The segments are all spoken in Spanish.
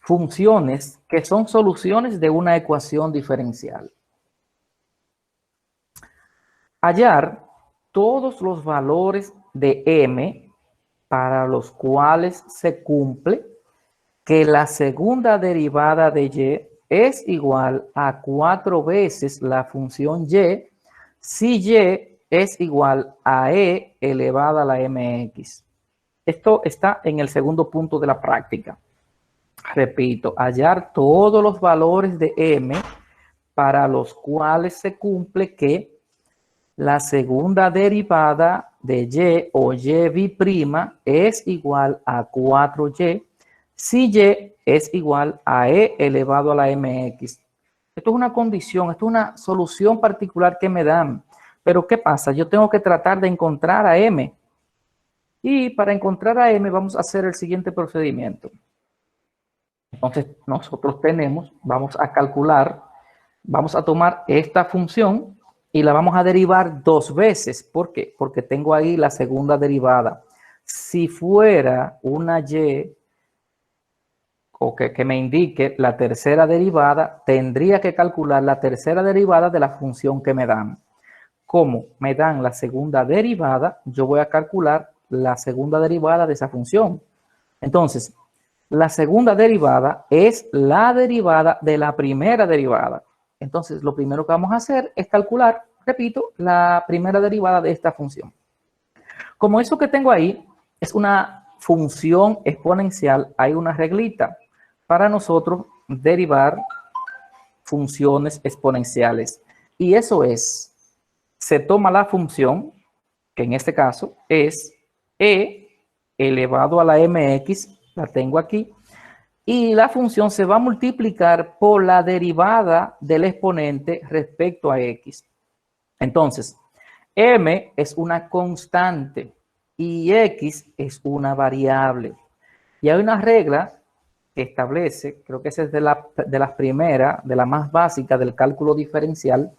funciones que son soluciones de una ecuación diferencial. Hallar todos los valores de m para los cuales se cumple que la segunda derivada de y es igual a 4 veces la función y si y es igual a e elevada a la mx. Esto está en el segundo punto de la práctica. Repito, hallar todos los valores de m para los cuales se cumple que la segunda derivada de y o y' es igual a 4y si y es igual a e elevado a la mx. Esto es una condición, esto es una solución particular que me dan. Pero ¿qué pasa? Yo tengo que tratar de encontrar a m. Y para encontrar a m vamos a hacer el siguiente procedimiento. Entonces nosotros vamos a calcular, vamos a tomar esta función y la vamos a derivar 2 veces. ¿Por qué? Porque tengo ahí la segunda derivada. Si fuera una y o que me indique la tercera derivada, tendría que calcular la tercera derivada de la función que me dan. Como me dan la segunda derivada, yo voy a calcular la segunda derivada de esa función. Entonces, la segunda derivada es la derivada de la primera derivada. Entonces, lo primero que vamos a hacer es calcular, repito, la primera derivada de esta función. Como eso que tengo ahí es una función exponencial, hay una reglita para nosotros derivar funciones exponenciales. Y eso es, se toma la función, que en este caso es e elevado a la mx, la tengo aquí, y la función se va a multiplicar por la derivada del exponente respecto a x. Entonces, m es una constante y x es una variable. Y hay una regla que establece, creo que esa es de las primeras, de la más básica del cálculo diferencial,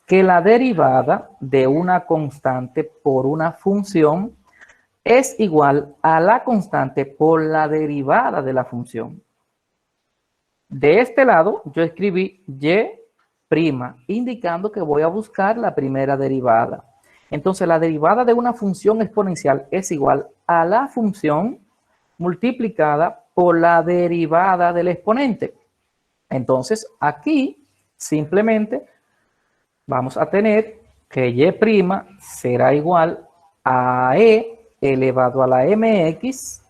que la derivada de una constante por una función es igual a la constante por la derivada de la función. De este lado, yo escribí y', indicando que voy a buscar la primera derivada. Entonces, la derivada de una función exponencial es igual a la función multiplicada por la derivada del exponente. Entonces, aquí simplemente vamos a tener que y' será igual a e elevado a la mx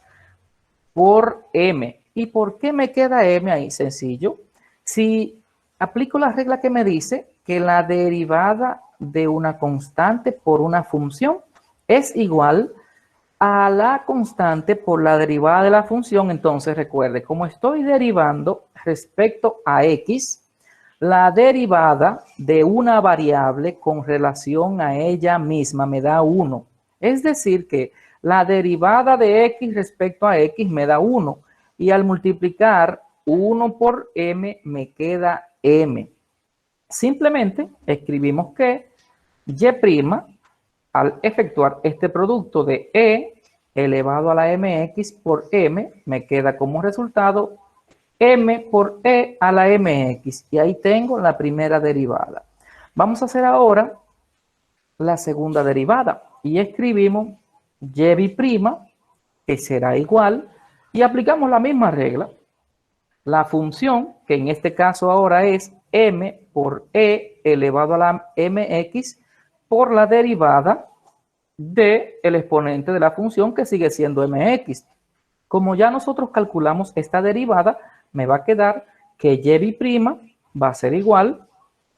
por m. ¿Y por qué me queda m ahí? Sencillo. Si aplico la regla que me dice que la derivada de una constante por una función es igual a la constante por la derivada de la función, entonces recuerde, como estoy derivando respecto a x, la derivada de una variable con relación a ella misma me da 1. Es decir que la derivada de x respecto a x me da 1. Y al multiplicar 1 por m me queda m. Simplemente escribimos que y', al efectuar este producto de e elevado a la mx por m, me queda como resultado m por e a la mx. Y ahí tengo la primera derivada. Vamos a hacer ahora la segunda derivada. Y escribimos y', que será igual, y aplicamos la misma regla. La función, que en este caso ahora es m por e elevado a la mx, por la derivada del exponente de la función, que sigue siendo mx. Como ya nosotros calculamos esta derivada, me va a quedar que y' va a ser igual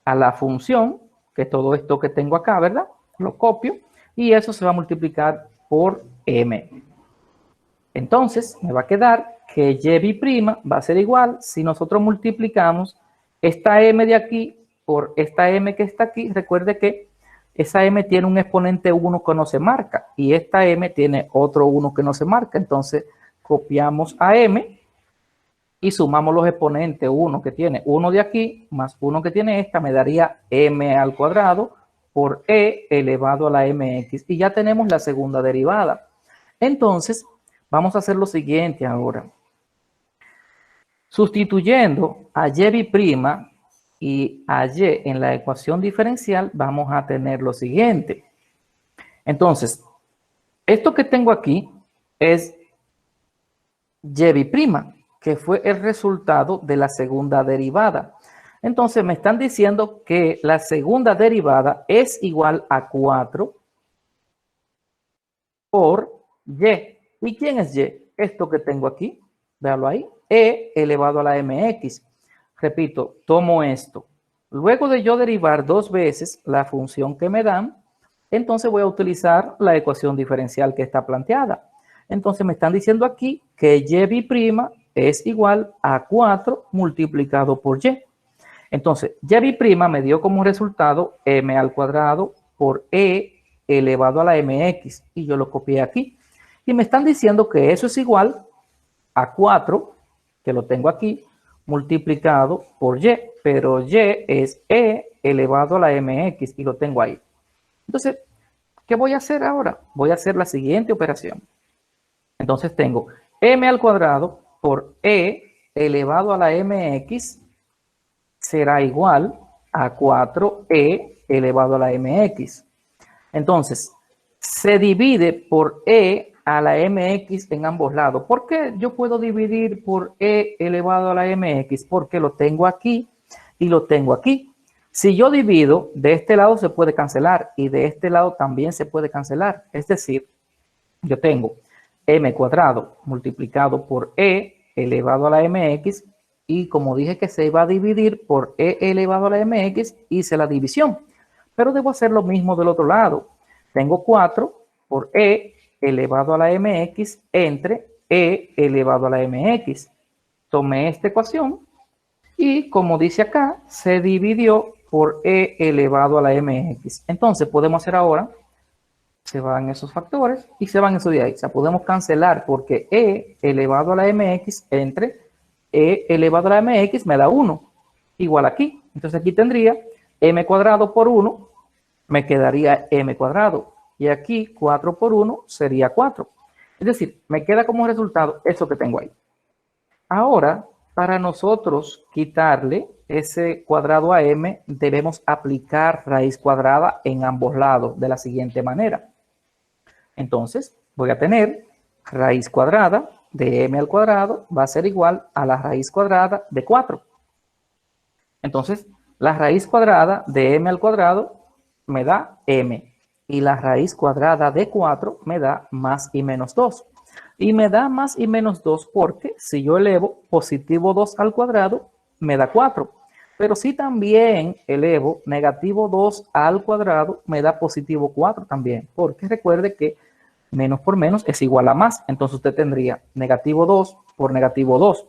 a la función, que todo esto que tengo acá, ¿verdad? Lo copio y eso se va a multiplicar por m. Entonces, me va a quedar que y' va a ser igual si nosotros multiplicamos esta m de aquí por esta m que está aquí. Recuerde que esa m tiene un exponente 1 que no se marca y esta m tiene otro 1 que no se marca. Entonces, copiamos a m y sumamos los exponentes. 1 que tiene 1 de aquí más 1 que tiene esta me daría m al cuadrado por e elevado a la mx. Y ya tenemos la segunda derivada. Entonces, vamos a hacer lo siguiente ahora. Sustituyendo a y' y a y en la ecuación diferencial, vamos a tener lo siguiente. Entonces, esto que tengo aquí es y', que fue el resultado de la segunda derivada. Entonces, me están diciendo que la segunda derivada es igual a 4 por y. ¿Y quién es y? Esto que tengo aquí, véalo ahí, e elevado a la mx. Repito, tomo esto. Luego de yo derivar dos veces la función que me dan, entonces voy a utilizar la ecuación diferencial que está planteada. Entonces me están diciendo aquí que y' es igual a 4 multiplicado por y. Entonces, y' me dio como resultado m al cuadrado por e elevado a la mx. Y yo lo copié aquí. Y me están diciendo que eso es igual a 4, que lo tengo aquí, multiplicado por y. Pero y es e elevado a la mx y lo tengo ahí. Entonces, ¿qué voy a hacer ahora? Voy a hacer la siguiente operación. Entonces tengo m al cuadrado por e elevado a la mx será igual a 4e elevado a la mx. Entonces, se divide por e a la mx en ambos lados. ¿Por qué yo puedo dividir por e elevado a la mx? Porque lo tengo aquí y lo tengo aquí. Si yo divido, de este lado se puede cancelar y de este lado también se puede cancelar. Es decir, yo tengo m cuadrado multiplicado por e elevado a la mx y como dije que se iba a dividir por e elevado a la mx, hice la división. Pero debo hacer lo mismo del otro lado. Tengo 4 por e elevado a la mx entre e elevado a la mx. Tomé esta ecuación y como dice acá, se dividió por e elevado a la mx. Entonces podemos hacer ahora, se van esos factores y se van esos de ahí. O sea, podemos cancelar porque e elevado a la mx entre e elevado a la mx me da 1, igual aquí. Entonces aquí tendría m cuadrado por 1, me quedaría m cuadrado. Y aquí 4 por 1 sería 4. Es decir, me queda como resultado eso que tengo ahí. Ahora, para nosotros quitarle ese cuadrado a m, debemos aplicar raíz cuadrada en ambos lados de la siguiente manera. Entonces, voy a tener raíz cuadrada de m al cuadrado va a ser igual a la raíz cuadrada de 4. Entonces, la raíz cuadrada de m al cuadrado me da m. Y la raíz cuadrada de 4 me da más y menos 2. Y me da más y menos 2 porque si yo elevo positivo 2 al cuadrado, me da 4. Pero si también elevo negativo 2 al cuadrado, me da positivo 4 también. Porque recuerde que menos por menos es igual a más. Entonces usted tendría negativo 2 por negativo 2.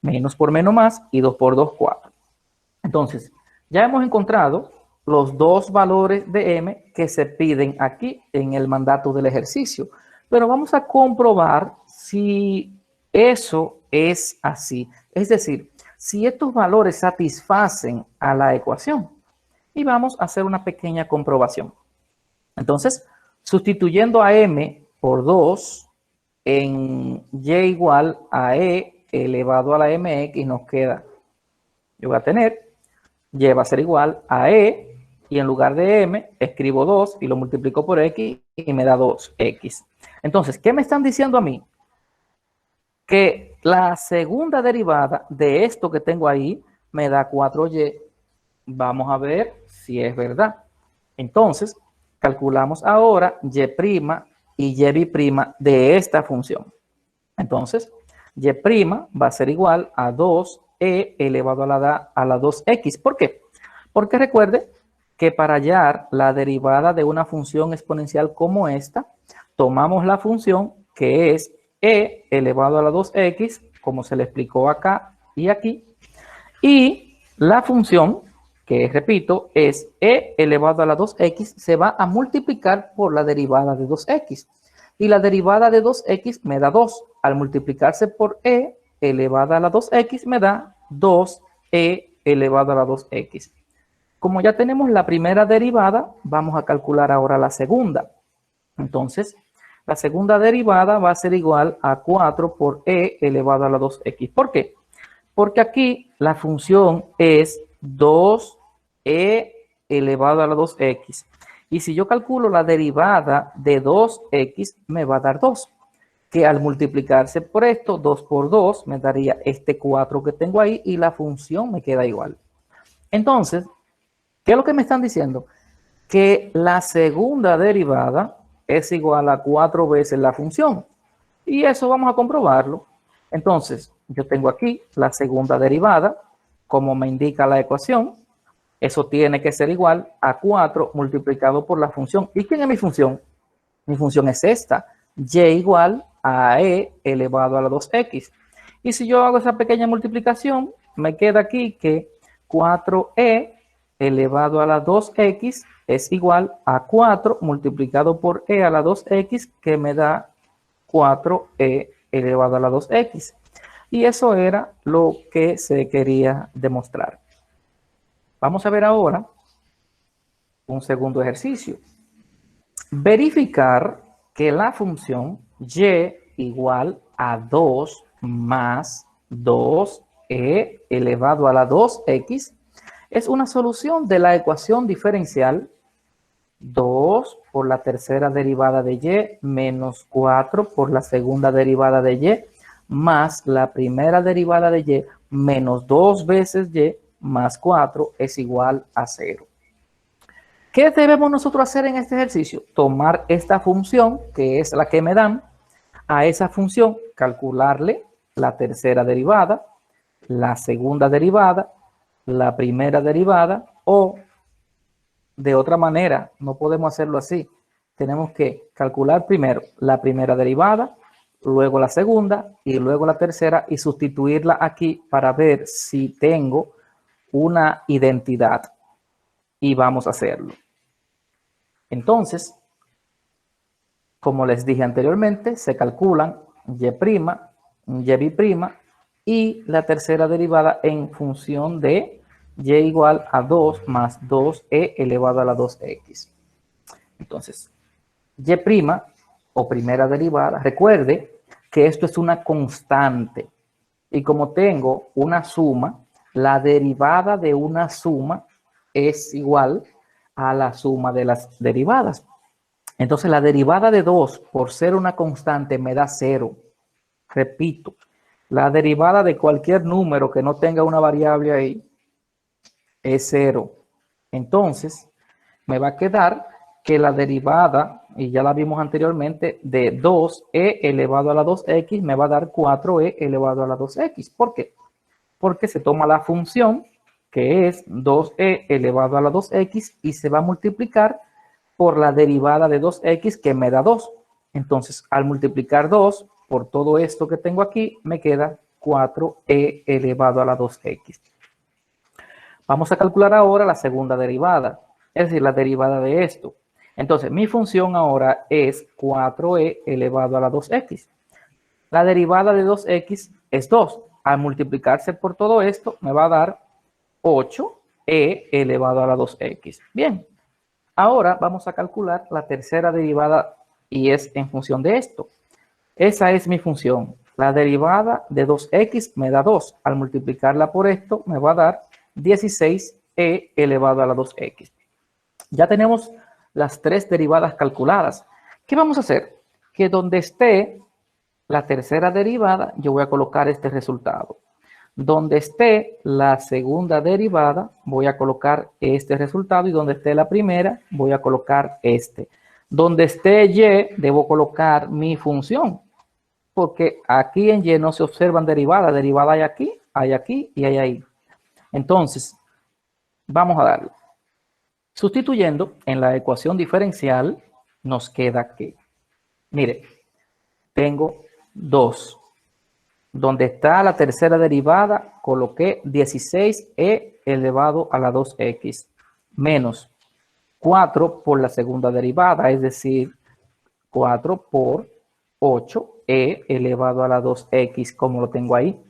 Menos por menos más y 2 por 2, 4. Entonces, ya hemos encontrado los dos valores de m que se piden aquí en el mandato del ejercicio. Pero vamos a comprobar si eso es así. Es decir, si estos valores satisfacen a la ecuación. Y vamos a hacer una pequeña comprobación. Entonces, sustituyendo a m por 2 en y igual a e elevado a la mx nos queda, yo voy a tener, y va a ser igual a e y en lugar de m escribo 2 y lo multiplico por x y me da 2x. Entonces, ¿qué me están diciendo a mí? Que la segunda derivada de esto que tengo ahí me da 4y. Vamos a ver si es verdad. Entonces, calculamos ahora y' y y' de esta función. Entonces, y' va a ser igual a 2e elevado a la 2x. ¿Por qué? Porque recuerde que para hallar la derivada de una función exponencial como esta, tomamos la función que es e elevado a la 2x, como se le explicó acá y aquí, y la función que, repito, es e elevado a la 2x, se va a multiplicar por la derivada de 2x. Y la derivada de 2x me da 2. Al multiplicarse por e elevada a la 2x me da 2e elevado a la 2x. Como ya tenemos la primera derivada, vamos a calcular ahora la segunda. Entonces, la segunda derivada va a ser igual a 4 por e elevado a la 2x. ¿Por qué? Porque aquí la función es 2e elevado a la 2x. Y si yo calculo la derivada de 2x, me va a dar 2. Que al multiplicarse por esto, 2 por 2, me daría este 4 que tengo ahí y la función me queda igual. Entonces, ¿qué es lo que me están diciendo? Que la segunda derivada es igual a 4 veces la función. Y eso vamos a comprobarlo. Entonces, yo tengo aquí la segunda derivada, como me indica la ecuación. Eso tiene que ser igual a 4 multiplicado por la función. ¿Y quién es mi función? Mi función es esta, y igual a e elevado a la 2x. Y si yo hago esa pequeña multiplicación, me queda aquí que 4e elevado a la 2x es igual a 4 multiplicado por e a la 2x, que me da 4e elevado a la 2x. Y eso era lo que se quería demostrar. Vamos a ver ahora un segundo ejercicio. Verificar que la función y igual a 2 más 2e elevado a la 2x es una solución de la ecuación diferencial 2 por la tercera derivada de y menos 4 por la segunda derivada de y más la primera derivada de y menos 2 veces y más 4 es igual a 0. ¿Qué debemos nosotros hacer en este ejercicio? Tomar esta función, que es la que me dan, a esa función calcularle la tercera derivada, la segunda derivada, la primera derivada, o de otra manera, no podemos hacerlo así. Tenemos que calcular primero la primera derivada, luego la segunda y luego la tercera y sustituirla aquí para ver si tengo una identidad. Y vamos a hacerlo. Entonces, como les dije anteriormente, se calculan y', y' y la tercera derivada en función de y igual a 2 más 2e elevado a la 2x. Entonces, y' o primera derivada, recuerde que esto es una constante. Y como tengo una suma, la derivada de una suma es igual a la suma de las derivadas. Entonces, la derivada de 2 por ser una constante me da 0. Repito, la derivada de cualquier número que no tenga una variable ahí es 0. Entonces, me va a quedar que la derivada, y ya la vimos anteriormente, de 2e elevado a la 2x me va a dar 4e elevado a la 2x. ¿Por qué? Porque se toma la función, que es 2e elevado a la 2x, y se va a multiplicar por la derivada de 2x, que me da 2. Entonces, al multiplicar 2 por todo esto que tengo aquí, me queda 4e elevado a la 2x. Vamos a calcular ahora la segunda derivada, es decir, la derivada de esto. Entonces, mi función ahora es 4e elevado a la 2x. La derivada de 2x es 2. Al multiplicarse por todo esto, me va a dar 8e elevado a la 2x. Bien, ahora vamos a calcular la tercera derivada y es en función de esto. Esa es mi función. La derivada de 2x me da 2. Al multiplicarla por esto, me va a dar 16e elevado a la 2x. Ya tenemos las tres derivadas calculadas. ¿Qué vamos a hacer? Que donde esté la tercera derivada, yo voy a colocar este resultado. Donde esté la segunda derivada, voy a colocar este resultado. Y donde esté la primera, voy a colocar este. Donde esté y, debo colocar mi función. Porque aquí en y no se observan derivadas. Derivada hay aquí y hay ahí. Entonces, vamos a darle. Sustituyendo en la ecuación diferencial, nos queda que, mire, tengo 2. Donde está la tercera derivada, coloqué 16e elevado a la 2x, menos 4 por la segunda derivada, es decir, 4 por 8e elevado a la 2x, como lo tengo ahí,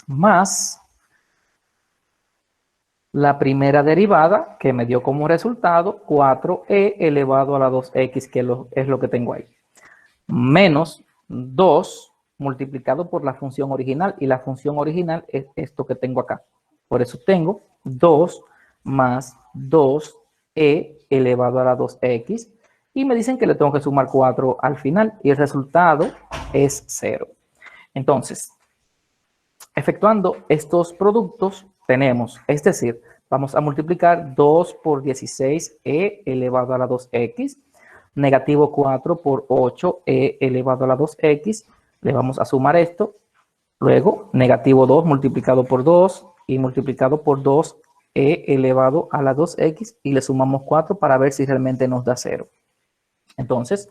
más la primera derivada, que me dio como resultado 4e elevado a la 2x, que es lo que tengo ahí. Menos 2 multiplicado por la función original, y la función original es esto que tengo acá. Por eso tengo 2 más 2e elevado a la 2x, y me dicen que le tengo que sumar 4 al final, y el resultado es 0. Entonces, efectuando estos productos, tenemos, es decir, vamos a multiplicar 2 por 16e elevado a la 2x, negativo 4 por 8e elevado a la 2x, le vamos a sumar esto, luego negativo 2 multiplicado por 2 y multiplicado por 2e elevado a la 2x, y le sumamos 4 para ver si realmente nos da 0. Entonces,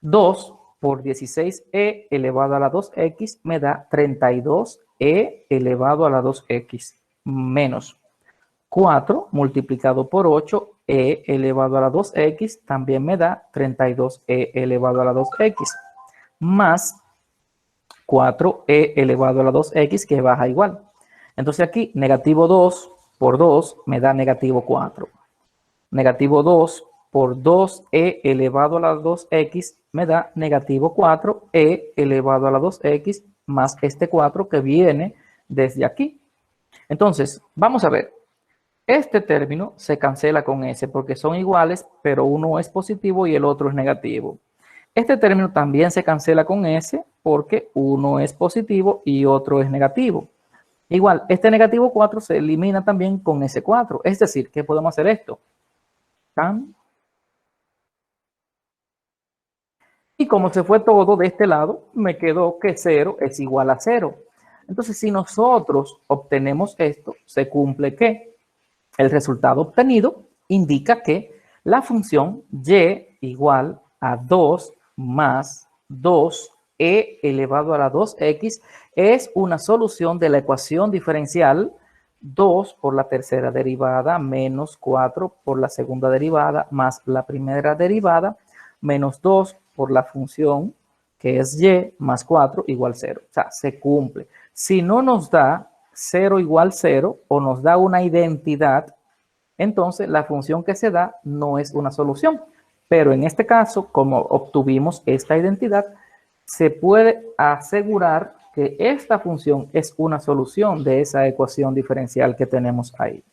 2 por 16e elevado a la 2x me da 32e elevado a la 2x, menos 4 multiplicado por 8e elevado a la 2x también me da 32e elevado a la 2x, más 4e elevado a la 2x, que baja igual. Entonces aquí negativo 2 por 2 me da negativo 4. Negativo 2 por 2e elevado a la 2x me da negativo 4e elevado a la 2x, más este 4 que viene desde aquí. Entonces, vamos a ver. Este término se cancela con ese porque son iguales, pero uno es positivo y el otro es negativo. Este término también se cancela con ese porque uno es positivo y otro es negativo. Igual, este negativo 4 se elimina también con ese 4. Es decir, ¿qué podemos hacer esto? ¿Tan? Y como se fue todo de este lado, me quedó que 0 es igual a 0. Entonces, si nosotros obtenemos esto, se cumple que el resultado obtenido indica que la función y igual a 2 más 2e elevado a la 2x es una solución de la ecuación diferencial 2 por la tercera derivada menos 4 por la segunda derivada más la primera derivada menos 2 por la función que es y más 4 igual 0. O sea, se cumple. Si no nos da 0 igual 0 o nos da una identidad, entonces la función que se da no es una solución. Pero en este caso, como obtuvimos esta identidad, se puede asegurar que esta función es una solución de esa ecuación diferencial que tenemos ahí.